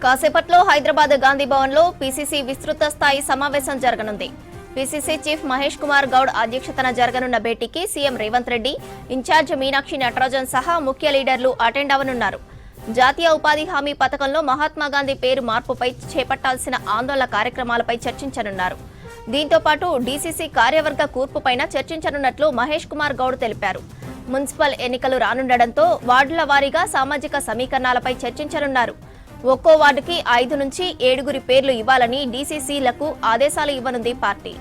కాసేపట్లో హైదరాబాద్ గాంధీ భవన్ లో పీసీసీ విస్తృత స్థాయి సమావేశం జరగనుంది. పీసీసీ చీఫ్ మహేష్ కుమార్ గౌడ్ అధ్యక్షతన జరగనున్న భేటీకి సీఎం రేవంత్ రెడ్డి, ఇన్ఛార్జ్ మీనాక్షి నటరాజన్ సహా ముఖ్య లీడర్లు అటెండ్ అవనున్నారు. జాతీయ ఉపాధి హామీ పథకంలో మహాత్మాగాంధీ పేరు మార్పుపై చేపట్టాల్సిన ఆందోళన కార్యక్రమాలపై చర్చించనున్నారు. దీంతో పాటు డీసీసీ కార్యవర్గ కూర్పుపైన చర్చించనున్నట్లు మహేష్ కుమార్ గౌడ్ తెలిపారు. మున్సిపల్ ఎన్నికలు రానుండడంతో వార్డుల వారీగా సామాజిక సమీకరణాలపై చర్చించనున్నారు. ఒక్కో వార్డుకి 5 నుంచి 7 పేర్లు ఇవ్వాలని డీసీసీలకు ఆదేశాలు ఇవ్వనుంది పార్టీ.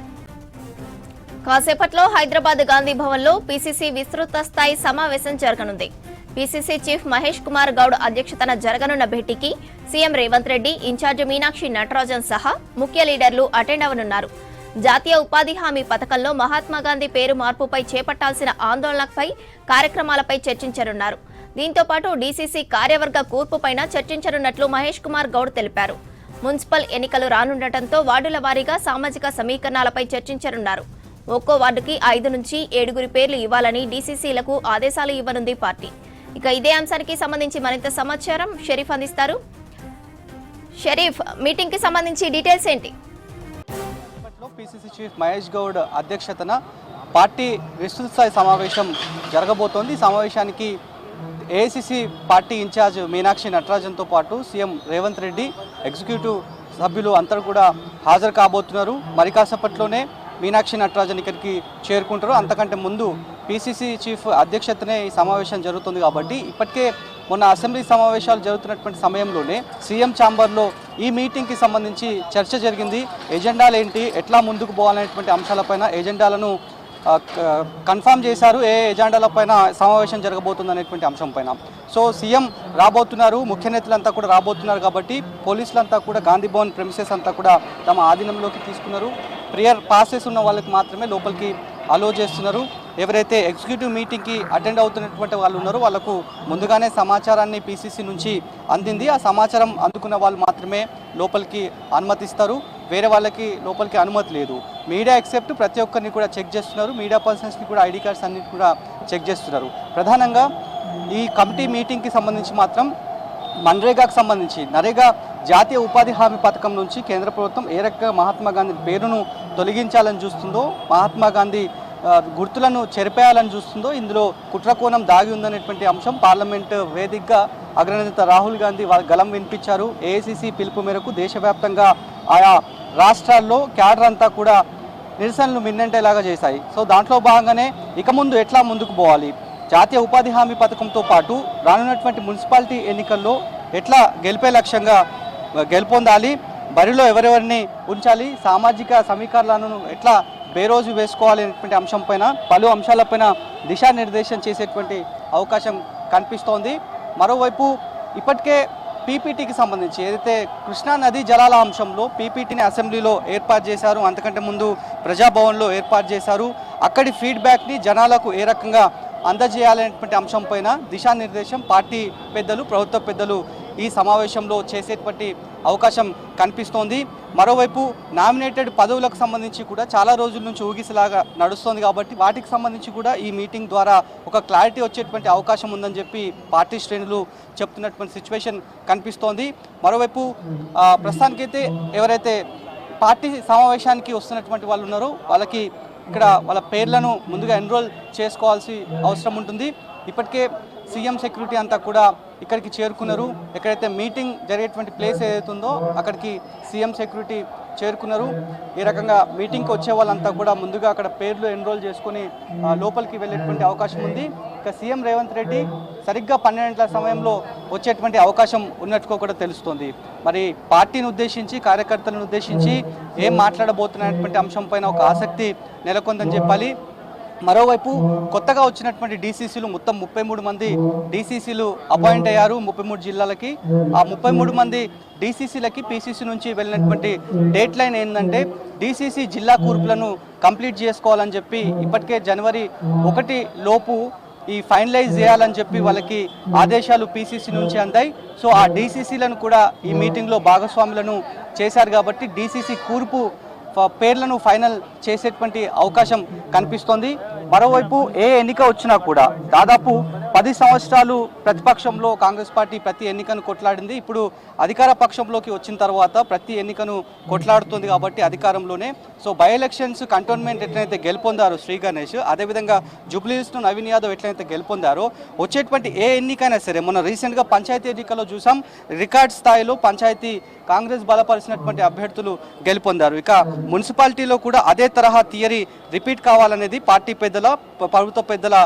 కాసేపట్లో హైదరాబాద్ గాంధీ భవన్ లో పీసీసీ విస్తృత స్థాయి సమావేశం జరగనుంది. పీసీసీ చీఫ్ మహేష్ కుమార్ గౌడ్ అధ్యక్షతన జరగనున్న భేటీకి సీఎం రేవంత్ రెడ్డి, ఇన్ఛార్జ్ మీనాక్షి నటరాజన్ సహా ముఖ్య లీడర్లు అటెండ్ అవనున్నారు. జాతీయ ఉపాధి హామీ పథకంలో మహాత్మాగాంధీ పేరు మార్పుపై చేపట్టాల్సిన ఆందోళనపై కార్యక్రమాలపై చర్చించనున్నారు. దీంతో పాటు డీసీసీ కార్యవర్గ కూర్పుపైన చర్చించనున్నట్లు మహేష్ కుమార్ గౌడ్ తెలిపారు. మున్సిపల్ ఎన్నికలు రానుండటంతో వార్డుల వారీగా సామాజిక సమీకరణాలపై చర్చించనున్నారు. ఒక్కో వార్డుకి 5 నుంచి 7 పేర్లు ఇవ్వాలని డీసీసీలకు ఆదేశాలు ఇవ్వనుంది పార్టీ. ఇక ఇదే అంశానికి సంబంధించి మరింత సమాచారం షరీఫ్ అందిస్తారు. షరీఫ్, మీటింగ్ కి సంబంధించి డీటెయిల్స్ ఏంటి? పీసీసీ చీఫ్ మహేష్ గౌడ్ అధ్యక్షతన పార్టీ విస్తృత స్థాయి సమావేశం జరగబోతోంది. సమావేశానికి ఏఐసీసీ పార్టీ ఇన్ఛార్జ్ మీనాక్షి నటరాజన్తో పాటు సీఎం రేవంత్ రెడ్డి, ఎగ్జిక్యూటివ్ సభ్యులు అంతా కూడా హాజరు కాబోతున్నారు. మరి కాసేపట్లోనే మీనాక్షి నటరాజన్ ఇక్కడికి చేరుకుంటారు. అంతకంటే ముందు పీసీసీ చీఫ్ అధ్యక్షతనే ఈ సమావేశం జరుగుతుంది కాబట్టి ఇప్పటికే మొన్న అసెంబ్లీ సమావేశాలు జరుగుతున్నటువంటి సమయంలోనే సీఎం ఛాంబర్లో ఈ మీటింగ్కి సంబంధించి చర్చ జరిగింది. ఎజెండాలు ఏంటి, ఎట్లా ముందుకు పోవాలనేటువంటి అంశాలపైన ఎజెండాలను కన్ఫర్మ్ చేశారు. ఏ ఎజెండాలపైన సమావేశం జరగబోతుంది అనేటువంటి అంశం పైన. సో సీఎం రాబోతున్నారు, ముఖ్య నేతలంతా కూడా రాబోతున్నారు కాబట్టి పోలీసులంతా కూడా గాంధీ భవన్ ప్రెమిసెస్ అంతా కూడా తమ ఆధీనంలోకి తీసుకున్నారు. ప్రియర్ పాసెస్ ఉన్న వాళ్ళకి మాత్రమే లోపలికి అలో చేస్తున్నారు. ఎవరైతే ఎగ్జిక్యూటివ్ మీటింగ్కి అటెండ్ అవుతున్నటువంటి వాళ్ళు ఉన్నారో వాళ్ళకు ముందుగానే సమాచారాన్ని పీసీసీ నుంచి అందింది. ఆ సమాచారం అందుకున్న వాళ్ళు మాత్రమే లోపలికి అనుమతిస్తారు. వేరే వాళ్ళకి లోపలికి అనుమతి లేదు. మీడియా ఎక్సెప్ట్ ప్రతి ఒక్కరిని కూడా చెక్ చేస్తున్నారు. మీడియా పర్సన్స్ని కూడా ఐడి కార్డ్స్ అన్నిటి కూడా చెక్ చేస్తున్నారు. ప్రధానంగా ఈ కమిటీ మీటింగ్కి సంబంధించి మాత్రం మన్రేగాకు సంబంధించి నరేగా జాతీయ ఉపాధి హామీ పథకం నుంచి కేంద్ర ప్రభుత్వం ఏ రకంగా మహాత్మా గాంధీ పేరును తొలగించాలని చూస్తుందో, మహాత్మా గాంధీ గుర్తులను చెరిపేయాలని చూస్తుందో ఇందులో కుట్రకోణం దాగి ఉందనేటువంటి అంశం పార్లమెంట్ వేదికగా అగ్రనేత రాహుల్ గాంధీ వాళ్ళ గలం వినిపించారు. ఏఐసీసీ పిలుపు మేరకు దేశవ్యాప్తంగా ఆయా రాష్ట్రాల్లో క్యాడర్ అంతా కూడా నిరసనలు మిన్నంటేలాగా చేశాయి. సో దాంట్లో భాగంగానే ఇక ముందు ఎట్లా ముందుకు పోవాలి, జాతీయ ఉపాధి హామీ పథకంతో పాటు రానున్నటువంటి మున్సిపాలిటీ ఎన్నికల్లో ఎట్లా గెలిపే లక్ష్యంగా గెలుపొందాలి, బరిలో ఎవరెవరిని ఉంచాలి, సామాజిక సమీకరణలను ఎట్లా బేరోజు వేసుకోవాలి అనేటువంటి అంశంపైన పలు అంశాలపైన దిశానిర్దేశం చేసేటువంటి అవకాశం కనిపిస్తోంది. మరోవైపు ఇప్పటికే పీపీటీకి సంబంధించి ఏదైతే కృష్ణా నదీ జలాల అంశంలో పీపీటీని అసెంబ్లీలో ఏర్పాటు చేశారు, అంతకంటే ముందు ప్రజాభవన్లో ఏర్పాటు చేశారు. అక్కడి ఫీడ్బ్యాక్ని జనాలకు ఏ రకంగా అందజేయాలనేటువంటి అంశంపైన దిశానిర్దేశం పార్టీ పెద్దలు, ప్రభుత్వ పెద్దలు ఈ సమావేశంలో చేసేటువంటి అవకాశం కనిపిస్తోంది. మరోవైపు నామినేటెడ్ పదవులకు సంబంధించి కూడా చాలా రోజుల నుంచి ఊగిసలాగా నడుస్తోంది కాబట్టి వాటికి సంబంధించి కూడా ఈ మీటింగ్ ద్వారా ఒక క్లారిటీ వచ్చేటువంటి అవకాశం ఉందని చెప్పి పార్టీ శ్రేణులు చెప్తున్నటువంటి సిచ్యువేషన్ కనిపిస్తోంది. మరోవైపు ప్రస్తుతానికైతే ఎవరైతే పార్టీ సమావేశానికి వస్తున్నటువంటి వాళ్ళు ఉన్నారో వాళ్ళకి ఇక్కడ వాళ్ళ పేర్లను ముందుగా ఎన్రోల్ చేసుకోవాల్సి అవసరం ఉంటుంది. ఇప్పటికే సీఎం సెక్యూరిటీ అంతా కూడా ఇక్కడికి చేరుకున్నారు. ఎక్కడైతే మీటింగ్ జరిగేటువంటి ప్లేస్ ఏదైతుందో అక్కడికి సీఎం సెక్యూరిటీ చేరుకున్నారు. ఈ రకంగా మీటింగ్కి వచ్చే వాళ్ళంతా కూడా ముందుగా అక్కడ పేర్లు ఎన్రోల్ చేసుకొని లోపలికి వెళ్ళేటువంటి అవకాశం ఉంది. ఇక సీఎం రేవంత్ రెడ్డి సరిగ్గా 12 గంటల సమయంలో వచ్చేటువంటి అవకాశం ఉన్నట్టుగా కూడా తెలుస్తోంది. మరి పార్టీని ఉద్దేశించి, కార్యకర్తలను ఉద్దేశించి ఏం మాట్లాడబోతున్నటువంటి అంశం పైన ఒక ఆసక్తి నెలకొందని చెప్పాలి. మరోవైపు కొత్తగా వచ్చినటువంటి డీసీసీలు మొత్తం 33 మంది డీసీసీలు అపాయింట్ అయ్యారు 33 జిల్లాలకి. ఆ 33 మంది డీసీసీలకి పీసీసీ నుంచి వెళ్ళినటువంటి డేట్ లైన్ ఏంటంటే డీసీసీ జిల్లా కూర్పులను కంప్లీట్ చేసుకోవాలని చెప్పి ఇప్పటికే జనవరి 1 లోపు ఈ ఫైనలైజ్ చేయాలని చెప్పి వాళ్ళకి ఆదేశాలు పీసీసీ నుంచి అందాయి. సో ఆ డీసీసీలను కూడా ఈ మీటింగ్లో భాగస్వాములను చేశారు కాబట్టి డీసీసీ కూర్పు పేర్లను ఫైనల్ చేసేటువంటి అవకాశం కనిపిస్తోంది. మరోవైపు ఏ ఎన్నిక వచ్చినా కూడా దాదాపు 10 సంవత్సరాలు ప్రతిపక్షంలో కాంగ్రెస్ పార్టీ ప్రతి ఎన్నికను కొట్లాడింది. ఇప్పుడు అధికార పక్షంలోకి వచ్చిన తర్వాత ప్రతి ఎన్నికను కొట్లాడుతుంది కాబట్టి అధికారంలోనే. సో బై ఎలక్షన్స్ కంటోన్మెంట్ ఎట్లయితే గెలుపొందారో శ్రీ గణేష్, అదేవిధంగా జూబ్లీహిల్స్ను నవీన్ యాదవ్ ఎట్లయితే గెలుపొందారో వచ్చేటువంటి ఏ ఎన్నికైనా సరే, మొన్న రీసెంట్గా పంచాయతీ ఎన్నికల్లో చూసాం రికార్డ్ స్థాయిలో పంచాయతీ కాంగ్రెస్ బలపరిచినటువంటి అభ్యర్థులు గెలుపొందారు. ఇక మున్సిపాలిటీలో కూడా అదే తరహా థియరీ రిపీట్ కావాలనేది పార్టీ పెద్దల ప్రభుత్వ పెద్దల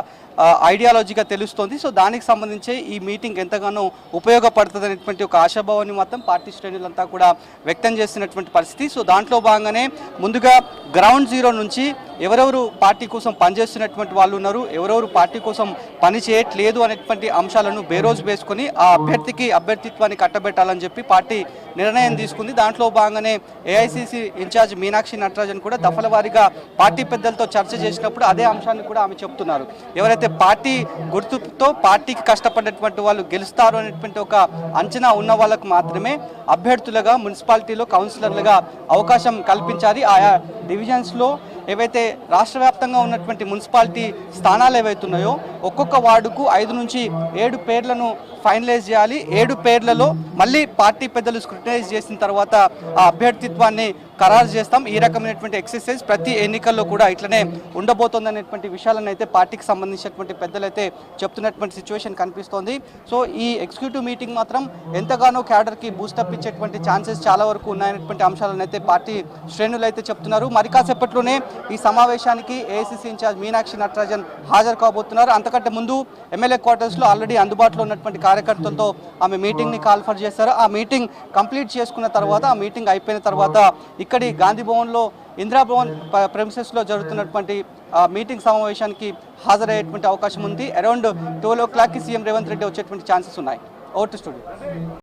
ఐడియాలజీగా తెలుస్తోంది. సో దానికి సంబంధించి ఈ మీటింగ్ ఎంతగానో ఉపయోగపడుతుంది అనేటువంటి ఒక ఆశాభావాన్ని మాత్రం పార్టీ శ్రేణులంతా కూడా వ్యక్తం చేస్తున్నటువంటి పరిస్థితి. సో దాంట్లో భాగంగానే ముందుగా గ్రౌండ్ జీరో నుంచి ఎవరెవరు పార్టీ కోసం పనిచేస్తున్నటువంటి వాళ్ళు ఉన్నారు, ఎవరెవరు పార్టీ కోసం పని చేయట్లేదు అనేటువంటి అంశాలను బేరోజు వేసుకొని ఆ అభ్యర్థికి అభ్యర్థిత్వాన్ని కట్టబెట్టాలని చెప్పి పార్టీ నిర్ణయం తీసుకుంది. దాంట్లో భాగంగానే ఏఐసిసి ఇన్ఛార్జ్ మీనాక్షి నటరాజన్ కూడా దఫల వారీగా పార్టీ పెద్దలతో చర్చ చేసినప్పుడు అదే అంశాన్ని కూడా ఆమె చెప్తున్నారు. ఎవరైతే పార్టీ గుర్తుతో పార్టీకి కష్టపడినటువంటి వాళ్ళు గెలుస్తారు అనేటువంటి ఒక అంచనా ఉన్న వాళ్ళకు మాత్రమే అభ్యర్థులుగా మున్సిపాలిటీలో కౌన్సిలర్లుగా అవకాశం కల్పించాలి. ఆయా డివిజన్స్లో ఏవైతే రాష్ట్ర వ్యాప్తంగా ఉన్నటువంటి మున్సిపాలిటీ స్థానాలు ఏవైతే ఉన్నాయో ఒక్కొక్క వార్డుకు 5 నుంచి 7 పేర్లను ఫైనలైజ్ చేయాలి. 7 పేర్లలో మళ్ళీ పార్టీ పెద్దలు స్క్రూటనైజ్ చేసిన తర్వాత ఆ అభ్యర్థిత్వాన్ని ఖరారు చేస్తాం. ఈ రకమైనటువంటి ఎక్సర్సైజ్ ప్రతి ఎన్నికల్లో కూడా ఇట్లనే ఉండబోతోంది అనేటువంటి విషయాలను అయితే పార్టీకి సంబంధించినటువంటి పెద్దలైతే చెప్తున్నటువంటి సిచ్యువేషన్ కనిపిస్తోంది. సో ఈ ఎగ్జిక్యూటివ్ మీటింగ్ మాత్రం ఎంతగానో క్యాడర్కి బూస్టప్ ఇచ్చేటువంటి ఛాన్సెస్ చాలా వరకు ఉన్నాయనేటువంటి అంశాలను అయితే పార్టీ శ్రేణులు అయితే చెప్తున్నారు. మరి కాసేపట్లోనే ఈ సమావేశానికి ఏఐసిసి ఇన్ఛార్జ్ మీనాక్షి నటరాజన్ హాజరు కాబోతున్నారు. అంతకంటే ముందు ఎమ్మెల్యే క్వార్టర్స్లో ఆల్రెడీ అందుబాటులో ఉన్నటువంటి కార్యకర్తలతో ఆమె మీటింగ్ని కాల్ఫర్ చేశారు. ఆ మీటింగ్ కంప్లీట్ చేసుకున్న తర్వాత, ఆ మీటింగ్ అయిపోయిన తర్వాత ఇక్కడి గాంధీ భవన్లో ఇందిరాభవన్ ప్రెమిసెస్లో జరుగుతున్నటువంటి మీటింగ్ సమావేశానికి హాజరయ్యేటువంటి అవకాశం ఉంది. అరౌండ్ 12 o'clockకి సీఎం రేవంత్ రెడ్డి వచ్చేటువంటి ఛాన్సెస్ ఉన్నాయి. Over to studio.